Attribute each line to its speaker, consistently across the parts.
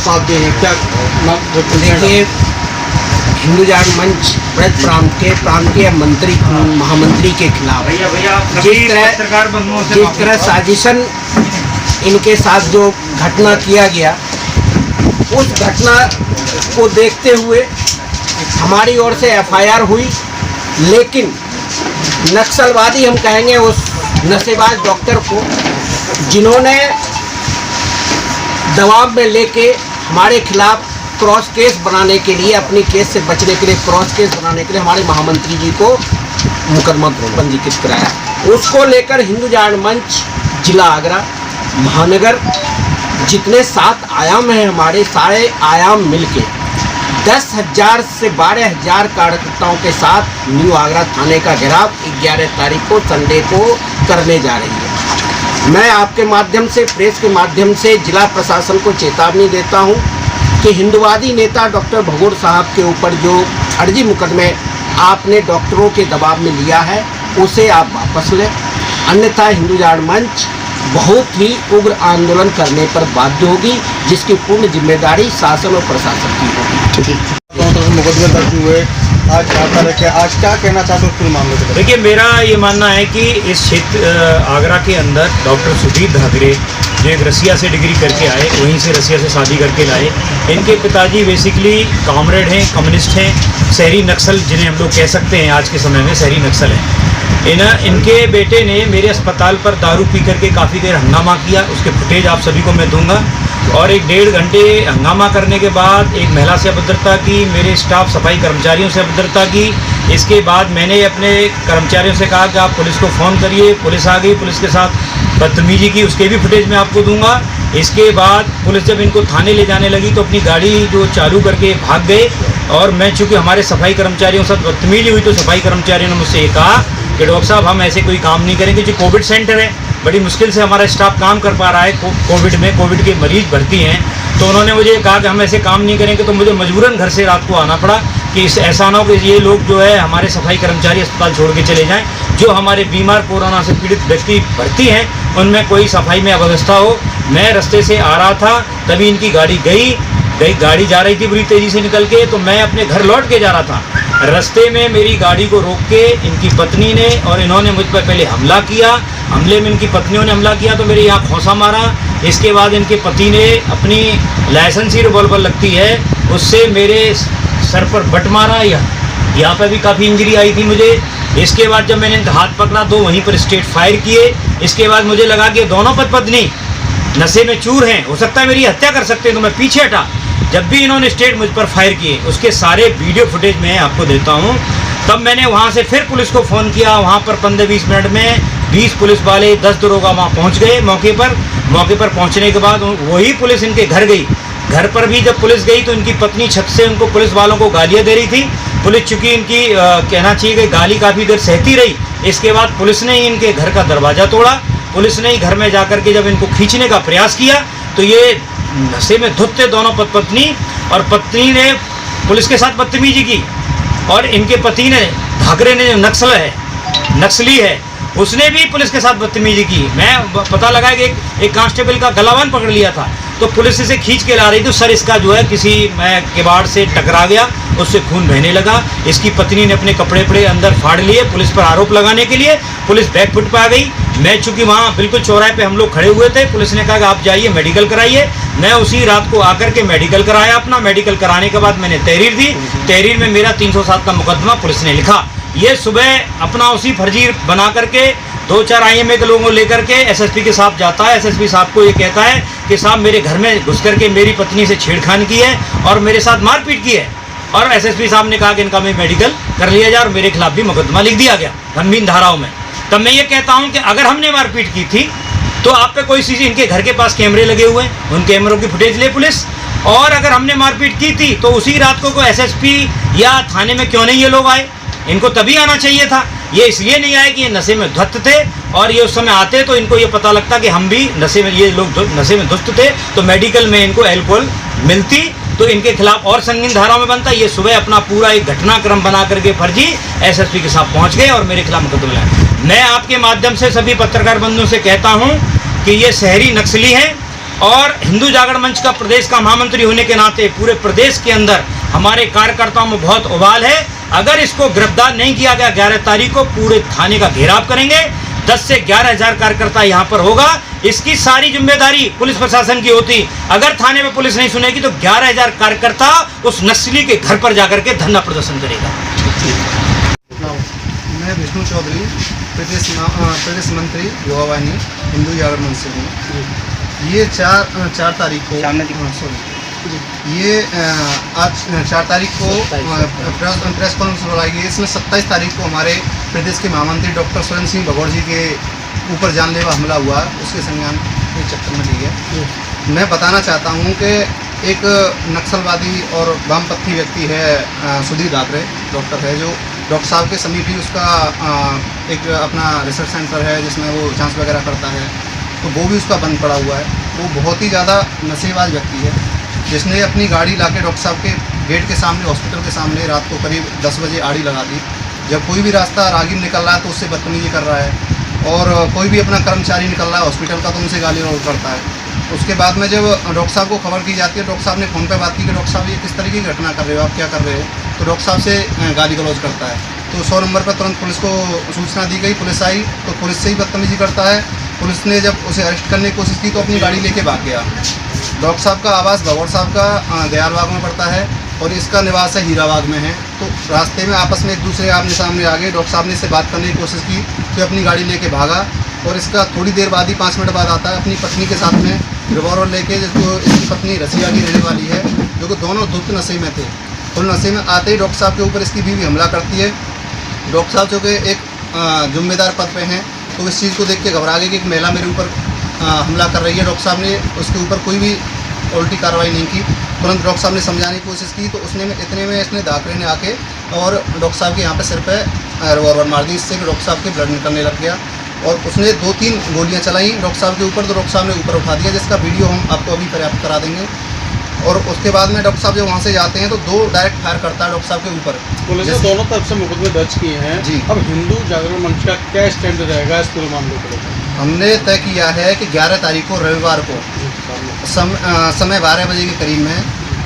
Speaker 1: साथ दे रहे हैं, क्या
Speaker 2: देखिए, हिंदुजान मंच ब्रज प्रांतीय मंत्री महामंत्री के खिलाफ जिस तरह साजिशन इनके साथ जो घटना किया गया, उस घटना को देखते हुए हमारी ओर से एफआईआर हुई, लेकिन नक्सलवादी हम कहेंगे उस नशेबाज डॉक्टर को, जिन्होंने दबाव में लेके हमारे खिलाफ क्रॉस केस बनाने के लिए, अपनी केस से बचने के लिए क्रॉस केस बनाने के लिए हमारे महामंत्री जी को मुकदमा पंजीकृत कराया। उसको लेकर हिंदुजान मंच जिला आगरा महानगर जितने 7 आयाम हैं, हमारे सारे आयाम मिलके 10,000 से 12,000 कार्यकर्ताओं के साथ न्यू आगरा थाने का घेराव 11 तारीख को संडे को करने जा रही है। मैं आपके माध्यम से, प्रेस के माध्यम से जिला प्रशासन को चेतावनी देता हूं कि हिंदुवादी नेता डॉक्टर भगोड़ साहब के ऊपर जो फर्जी मुकदमे आपने डॉक्टरों के दबाव में लिया है, उसे आप वापस लें, अन्यथा हिंदुजान मंच बहुत ही उग्र आंदोलन करने पर बाध्य होगी, जिसकी पूर्ण जिम्मेदारी शासन और प्रशासन की होगी।
Speaker 1: मुकदमे दर्ज हुए, आज आज क्या कहना चाहते हो पूरे मामले को?
Speaker 3: देखिए, मेरा ये मानना है कि इस क्षेत्र आगरा के अंदर डॉक्टर सुदीप धागरे जो एक रसिया से डिग्री करके आए, वहीं से रसिया से शादी करके लाए। इनके पिताजी बेसिकली कॉमरेड हैं, कम्युनिस्ट हैं, शहरी नक्सल जिन्हें हम लोग कह सकते हैं, आज के समय में शहरी नक्सल हैं। इनके बेटे ने मेरे अस्पताल पर दारू पी करके काफ़ी देर हंगामा किया, उसके फुटेज आप सभी को मैं दूंगा। और 1-1.5 घंटे हंगामा करने के बाद एक महिला से अभद्रता की, मेरे स्टाफ सफाई कर्मचारियों से अभद्रता की। इसके बाद मैंने अपने कर्मचारियों से कहा कि आप पुलिस को फ़ोन करिए, पुलिस आ गई, पुलिस के साथ बदतमीजी की, उसके भी फुटेज मैं आपको दूंगा। इसके बाद पुलिस जब इनको थाने ले जाने लगी तो अपनी गाड़ी जो चालू करके भाग गए, और मैं चूँकि हमारे सफाई कर्मचारियों के साथ बदतमीजी हुई तो सफाई कर्मचारियों ने मुझसे ये कहा कि डॉक्टर साहब हम ऐसे कोई काम नहीं करेंगे, जो कोविड सेंटर है, बड़ी मुश्किल से हमारा स्टाफ काम कर पा रहा है, कोविड के मरीज भर्ती हैं, तो उन्होंने मुझे कहा कि हम ऐसे काम नहीं करेंगे। तो मुझे मजबूरन घर से रात को आना पड़ा कि ऐसा ना हो कि ये लोग जो है हमारे सफाई कर्मचारी अस्पताल छोड़ के चले जाएं, जो हमारे बीमार कोरोना से पीड़ित व्यक्ति भर्ती हैं उनमें कोई सफाई में अव्यवस्था हो। मैं रास्ते से आ रहा था, तभी इनकी गाड़ी गई, गाड़ी जा रही थी बुरी तेज़ी से निकल के, तो मैं अपने घर लौट के जा रहा था। रास्ते में मेरी गाड़ी को रोक के इनकी पत्नी ने और इन्होंने मुझ पर पहले हमला किया, हमले में इनकी पत्नियों ने हमला किया तो मेरे यहाँ खोसा मारा। इसके बाद इनके पति ने अपनी लाइसेंसी रिवॉल्वर लगती है उससे मेरे सर पर बट मारा, यहाँ पर भी काफ़ी इंजरी आई थी मुझे। इसके बाद जब मैंने इनका हाथ पकड़ा तो वहीं पर स्ट्रेट फायर किए। इसके बाद मुझे लगा कि दोनों पत्नी नशे में चूर हैं, हो सकता है मेरी हत्या कर सकते हैं, तो मैं पीछे हटा। जब भी इन्होंने स्ट्रेट मुझ पर फायर किए, उसके सारे वीडियो फुटेज मैं आपको देता हूँ। तब मैंने वहाँ से फिर पुलिस को फ़ोन किया, वहाँ पर 15-20 मिनट में 20 पुलिस वाले 10 दरोगा वहाँ पहुँच गए मौके पर पहुँचने के बाद वही पुलिस इनके घर गई। घर पर भी जब पुलिस गई तो इनकी पत्नी छत से उनको पुलिस वालों को गालियाँ दे रही थी। पुलिस चूँकि इनकी कहना चाहिए कि गाली काफ़ी देर सहती रही। इसके बाद पुलिस ने ही इनके घर का दरवाज़ा तोड़ा। पुलिस ने ही घर में जाकर के जब इनको खींचने का प्रयास किया तो ये नशे में धुत थे दोनों पत्नी, और पत्नी ने पुलिस के साथ बदतमीजी की, और इनके पति ने, धागरे ने, जो नक्सली है, उसने भी पुलिस के साथ बदतमीजी की। मैं पता लगा कि एक कांस्टेबल का गलावन पकड़ लिया था, तो पुलिस इसे खींच के ला रही थी, सर इसका जो है किसी मैं किवाड़ से टकरा गया, उससे खून बहने लगा। इसकी पत्नी ने अपने कपड़े अंदर फाड़ लिए पुलिस पर आरोप लगाने के लिए। पुलिस बैकफुट पर आ गई। मैं चूँकि वहाँ बिल्कुल चौराहे पे हम लोग खड़े हुए थे, पुलिस ने कहा कि आप जाइए मेडिकल कराइए। मैं उसी रात को आकर के मेडिकल कराया अपना। मेडिकल कराने के बाद मैंने तहरीर दी। तहरीर में मेरा 307 का मुकदमा पुलिस ने लिखा। ये सुबह अपना उसी फर्जी बना करके 2-4 IMA के लोगों को लेकर के SSP के साथ जाता है। SSP साहब को ये कहता है कि साहब मेरे घर में घुस करके मेरी पत्नी से छेड़खानी की है और मेरे साथ मारपीट की है, और SSP साहब ने कहा कि इनका मैं मेडिकल कर लिया जाए, और मेरे खिलाफ भी मुकदमा लिख दिया गया गंभीर धाराओं में। तब मैं ये कहता हूँ कि अगर हमने मारपीट की थी तो आप पे कोई चीज़, इनके घर के पास कैमरे लगे हुए हैं, उन कैमरों की फुटेज ले पुलिस। और अगर हमने मारपीट की थी तो उसी रात को कोई SSP या थाने में क्यों नहीं ये लोग आए? इनको तभी आना चाहिए था। ये इसलिए नहीं आए कि ये नशे में धुत थे, और ये उस समय आते तो इनको ये पता लगता कि हम भी नशे में, ये लोग नशे में धुत थे, तो मेडिकल में इनको एल्कोहल मिलती तो इनके खिलाफ और संगीन धाराओं में बनता। ये सुबह अपना पूरा एक घटनाक्रम बना करके फर्जी SSP के साथ पहुंच गए और मेरे खिलाफ मुकदमा लगाया। मैं आपके माध्यम से सभी पत्रकार बंधुओं से कहता हूं कि ये शहरी नक्सली हैं और हिंदू जागरण मंच का प्रदेश का महामंत्री होने के नाते पूरे प्रदेश के अंदर हमारे कार्यकर्ताओं में बहुत उबाल है। अगर इसको गिरफ्तार नहीं किया गया 11 तारीख को पूरे थाने का घेराव करेंगे। 10 से 11,000 कार्यकर्ता यहाँ पर होगा। इसकी सारी जिम्मेदारी पुलिस प्रशासन की होती। अगर थाने में पुलिस नहीं सुनेगी तो 11,000 कार्यकर्ता उस नस्ली के घर पर जाकर के धरना प्रदर्शन करेगा।
Speaker 1: मैं विष्णु चौधरी, प्रदेश मंत्री युवा वाहिनी हिंदू जागरण मंच से हूँ। ये 4 तारीख को ये आज 4 तारीख को प्रेस कॉन्फ्रेंस बुलाई गई। इसमें 27 तारीख को हमारे प्रदेश के महामंत्री डॉक्टर सुरेंद्र सिंह भगौर जी के ऊपर जानलेवा हमला हुआ, उसके संज्ञान के चक्कर में ली है। मैं बताना चाहता हूँ कि एक नक्सलवादी और वामपंथी व्यक्ति है सुधीर धाकरे, डॉक्टर है, जो डॉक्टर साहब के समीप ही उसका एक अपना रिसर्च सेंटर है जिसमें वो जांच वगैरह करता है, तो वो भी उसका बंद पड़ा हुआ है। वो बहुत ही ज़्यादा नशेबाज व्यक्ति है, जिसने अपनी गाड़ी लाके डॉक्टर साहब के गेट के सामने, हॉस्पिटल के सामने रात को करीब 10 बजे आड़ी लगा दी। जब कोई भी रास्ता राहगीर निकल रहा है तो उससे बदतमीजी कर रहा है, और कोई भी अपना कर्मचारी निकल रहा है हॉस्पिटल का तो उनसे गाली गलौज करता है। उसके बाद में जब डॉक्टर साहब को खबर की जाती है, डॉक्टर साहब ने फ़ोन पे बात की कि डॉक्टर साहब ये किस तरीके की घटना कर रहे हो, आप क्या कर रहे हो, तो डॉक्टर साहब से गाली गलौज करता है। तो 100 नंबर पर तुरंत पुलिस को सूचना दी गई, पुलिस आई तो पुलिस से ही बदतमीजी करता है। पुलिस ने जब उसे अरेस्ट करने की कोशिश की तो अपनी गाड़ी लेके भाग गया। डॉक्टर साहब का आवास भगौर साहब का दयालबाग में पड़ता है और इसका निवास है हीराबाग में है। तो रास्ते में आपस में एक दूसरे आमने सामने आ गए। डॉक्टर साहब ने इससे बात करने की कोशिश की तो अपनी गाड़ी लेके भागा, और इसका थोड़ी देर बाद ही 5 मिनट बाद आता है अपनी पत्नी के साथ में रिवॉल्वर लेके, जिसको इसकी पत्नी रसिया की रहने वाली है, जो कि दोनों धुत नशे में थे। फुल नशे में आते ही डॉक्टर साहब के ऊपर इसकी बीवी हमला करती है। डॉक्टर साहब जो कि एक जिम्मेदार पद पे हैं, तो इस चीज़ को देख के घबरा गए कि एक महिला मेरे ऊपर हमला कर रही है। डॉक्टर साहब ने उसके ऊपर कोई भी उल्टी कार्रवाई नहीं की। तुरंत डॉक्टर साहब ने समझाने की कोशिश की तो इतने में इसने धाकरे ने आके और डॉक्टर साहब के यहाँ पे सिर पे रिवॉल्वर मार दी, इससे डॉक्टर साहब के ब्लड निकलने लग गया और उसने 2-3 गोलियां चलाई डॉक्टर साहब के ऊपर, तो डॉक्टर साहब ने ऊपर उठा दिया, जिसका वीडियो हम आपको अभी पर्याप्त करा देंगे। और उसके बाद में डॉक्टर साहब जब वहाँ से जाते हैं तो 2 डायरेक्ट फायर करता है डॉक्टर साहब के ऊपर।
Speaker 4: पुलिस ने दोनों तरफ से मुकदमे दर्ज किए हैं
Speaker 1: जी।
Speaker 4: अब हिंदू जागरण मंच का क्या स्टैंड रहेगा इस पूरे मामले को लेकर?
Speaker 1: हमने तय किया है कि 11 तारीख को रविवार को समय 12 बजे के करीब में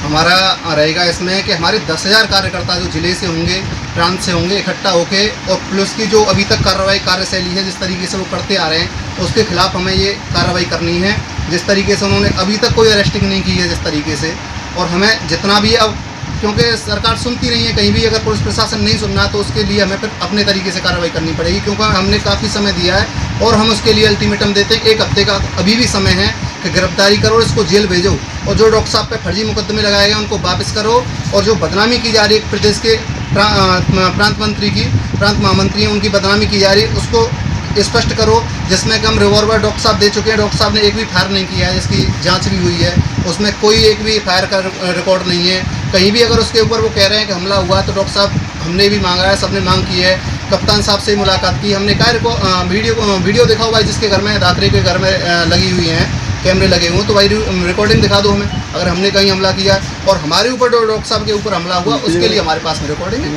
Speaker 1: हमारा रहेगा इसमें कि हमारे 10,000 कार्यकर्ता जो जिले से होंगे, प्रांत से होंगे, इकट्ठा होके, और पुलिस की जो अभी तक कार्रवाई कार्यशैली है जिस तरीके से वो करते आ रहे हैं उसके खिलाफ हमें ये कार्रवाई करनी है। जिस तरीके से उन्होंने अभी तक कोई अरेस्टिंग नहीं की है जिस तरीके से, और हमें जितना भी अब, क्योंकि सरकार सुनती नहीं है कहीं भी, अगर पुलिस प्रशासन नहीं सुनना तो उसके लिए हमें फिर अपने तरीके से कार्रवाई करनी पड़ेगी, क्योंकि हमने काफ़ी समय दिया है और हम उसके लिए अल्टीमेटम देते हैं। 1 हफ्ते का अभी भी समय है कि गिरफ्तारी करो, इसको जेल भेजो, और जो डॉक्टर साहब पे फर्जी मुकदमे लगाए गए उनको वापस करो, और जो बदनामी की जा रही है प्रदेश के प्रांत मंत्री की, प्रांत महामंत्री हैं, उनकी बदनामी की जा रही है उसको स्पष्ट करो, जिसमें कि हम रिवॉल्वर डॉक्टर साहब दे चुके हैं, डॉक्टर साहब ने एक भी फायर नहीं किया है, जिसकी जांच भी हुई है, उसमें कोई एक भी फायर का रिकॉर्ड नहीं है कहीं भी। अगर उसके ऊपर वो कह रहे हैं कि हमला हुआ तो डॉक्टर साहब हमने भी मांगा है, सबने मांग की है, कप्तान साहब से मुलाकात की, हमने कहा वीडियो दिखाओ भाई, जिसके घर में धाकरे के घर में लगी हुई हैं कैमरे लगे हुए, तो भाई रिकॉर्डिंग दिखा दो हमें अगर हमने कहीं हमला किया और हमारे ऊपर डॉक्टर साहब के ऊपर हमला हुआ, उसके लिए हमारे पास में रिकॉर्डिंग है।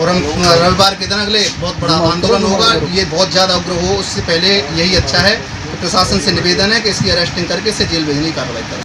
Speaker 1: और हम रविवार के दिन अगले बहुत बड़ा आंदोलन होगा, ये बहुत ज़्यादा उग्र हो, उससे पहले यही अच्छा है। तो प्रशासन से निवेदन है कि इसकी अरेस्टिंग करके इसे जेल भेजने की कार्रवाई करें।